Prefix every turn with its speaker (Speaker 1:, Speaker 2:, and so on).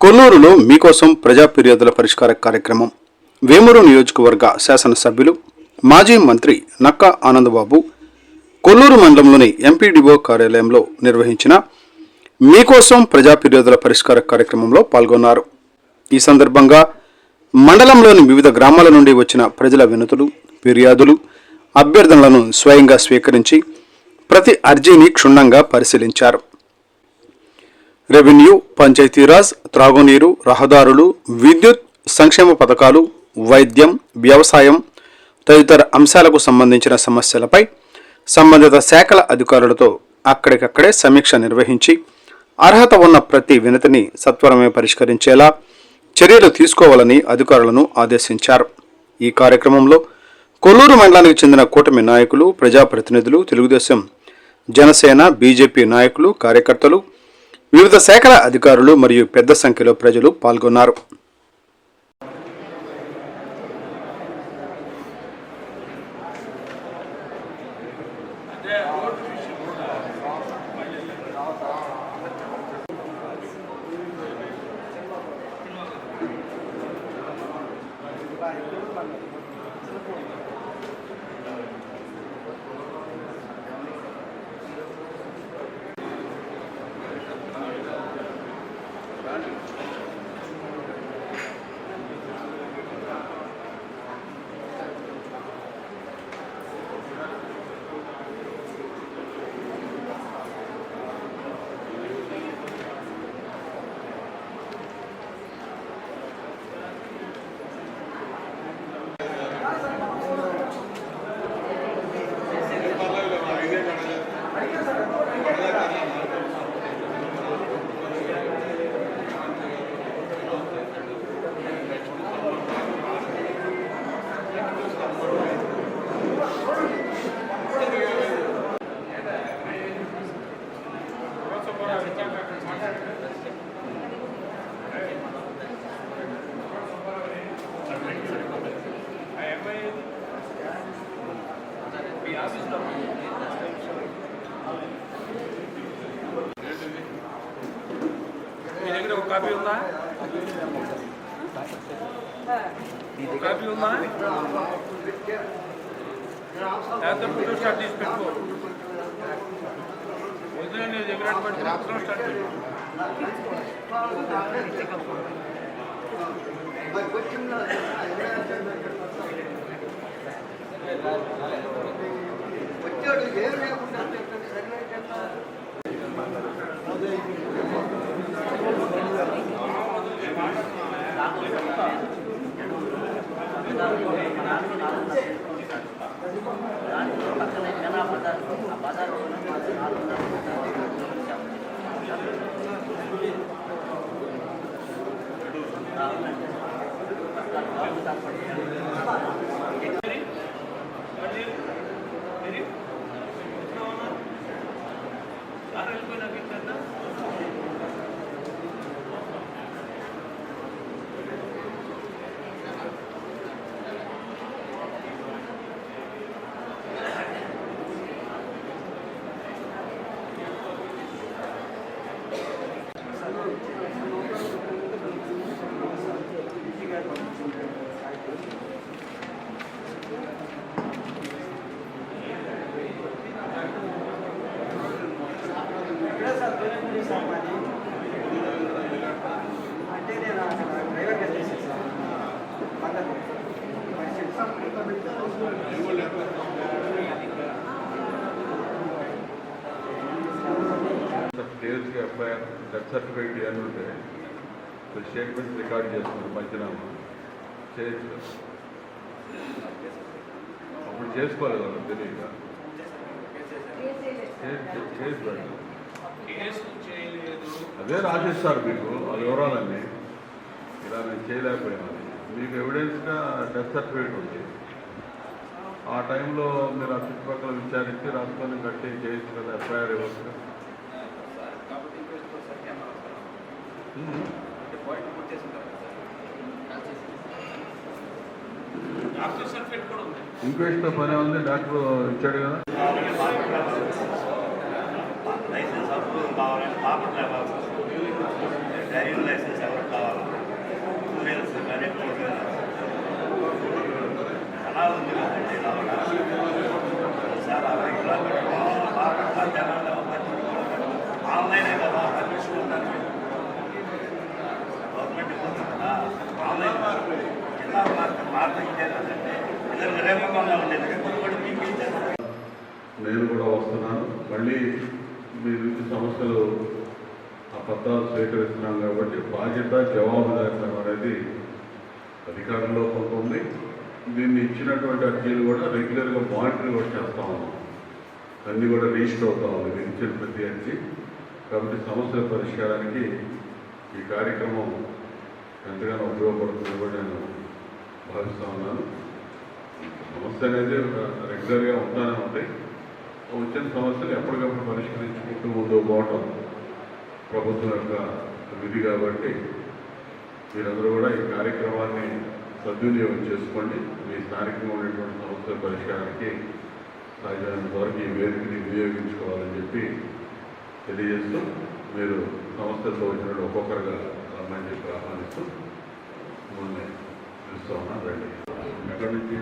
Speaker 1: కొల్లూరులో మీకోసం ప్రజా ఫిర్యాదుల పరిష్కార కార్యక్రమం వేమూరు నియోజకవర్గ శాసనసభ్యులు మాజీ మంత్రి నక్కా ఆనందబాబు కొల్లూరు మండలంలోని ఎంపీడీఓ కార్యాలయంలో నిర్వహించిన మీకోసం ప్రజా ఫిర్యాదుల పరిష్కార కార్యక్రమంలో పాల్గొన్నారు. ఈ సందర్భంగా మండలంలోని వివిధ గ్రామాల నుండి వచ్చిన ప్రజల వినతులు, ఫిర్యాదులు, అభ్యర్థనలను స్వయంగా స్వీకరించి ప్రతి అర్జీని క్షుణ్ణంగా పరిశీలించారు. రెవెన్యూ, పంచాయతీరాజ్, త్రాగునీరు, రహదారులు, విద్యుత్, సంక్షేమ పథకాలు, వైద్యం, వ్యవసాయం తదితర అంశాలకు సంబంధించిన సమస్యలపై సంబంధిత శాఖల అధికారులతో అక్కడికక్కడే సమీక్ష నిర్వహించి అర్హత ఉన్న ప్రతి వినతిని సత్వరమే పరిష్కరించేలా చర్యలు తీసుకోవాలని అధికారులను ఆదేశించారు. ఈ కార్యక్రమంలో కొల్లూరు మండలానికి చెందిన కూటమి నాయకులు, ప్రజాప్రతినిధులు, తెలుగుదేశం, జనసేన, బీజేపీ నాయకులు, కార్యకర్తలు, వివిధ శాఖల అధికారులు మరియు పెద్ద సంఖ్యలో ప్రజలు పాల్గొన్నారు.
Speaker 2: కాపీ ఉందా? కాపీ ఉందా? లేకపోతే ఫోటో స్టార్ట్ చేసి పెట్టుకో. వదిలే నీ దగ్గర పెట్టి ఫోటో స్టార్ట్ చేయి. వచ్చాడు ఏం లేకుండా
Speaker 3: ఎఫ్ఐఆర్ డెత్ సర్టిఫికేట్ ఇవన్నీ ఉంటాయి. స్టేట్మెంట్ రికార్డ్ చేస్తున్నారు పంచనామా చేయొచ్చు. అప్పుడు చేసుకోలేదు వాళ్ళు తెలియక చేసి పెట్టారు. అదే రాసిస్తారు మీకు ఆ వివరాలన్నీ. ఇలా నేను చేయలేకపోయాను. మీకు ఎవిడెన్స్గా డెత్ సర్టిఫికేట్ ఉంది. ఆ టైంలో మీరు ఆ చుట్టుపక్కల విచారించి రాసుకొని కట్టి చేయొచ్చు కదా. ఎఫ్ఐఆర్ ఇవ్వచ్చు. ఇంక్వెస్ట్ పని ఉంది, డాక్టర్ ఇచ్చాడు కదా. లైసెన్స్ మళ్ళీ మీ నుంచి సమస్యలు ఆ పత్రాలు స్వీకరిస్తున్నాం కాబట్టి బాధ్యత జవాబుదారితనం అనేది అధికారంలో కొంత ఉంది. దీన్ని ఇచ్చినటువంటి అర్జీలు కూడా రెగ్యులర్గా మానిటరింగ్ కూడా చేస్తూ ఉన్నాం. అన్నీ కూడా రిజిస్టర్ అవుతా ఉంది మీరు ఇచ్చిన ప్రతి అర్జీ. కాబట్టి సమస్యల పరిష్కారానికి ఈ కార్యక్రమం ఎంతగానో ఉపయోగపడుతుందని కూడా నేను భావిస్తూ ఉన్నాను. సమస్య అనేది రెగ్యులర్గా ఉంటానే ఉంటాయి. వచ్చిన సమస్యలు ఎప్పటికప్పుడు పరిష్కరించుకుంటూ ముందుకు పోవటం ప్రభుత్వం యొక్క విధి. కాబట్టి మీరందరూ కూడా ఈ కార్యక్రమాన్ని సద్వినియోగం చేసుకోండి. మీ స్థానికంగా ఉండేటువంటి సమస్యల పరిష్కారానికి సాధ్యమైనంత వరకు ఈ వేదికని వినియోగించుకోవాలని చెప్పి తెలియజేస్తూ, మీరు సమస్యలతో వచ్చినట్టు ఒక్కొక్కరుగా రమ్మని చెప్పి ఆహ్వానిస్తూ మిమ్మల్ని పిలుస్తూ ఉన్నాను. రండి. ఎక్కడి నుంచి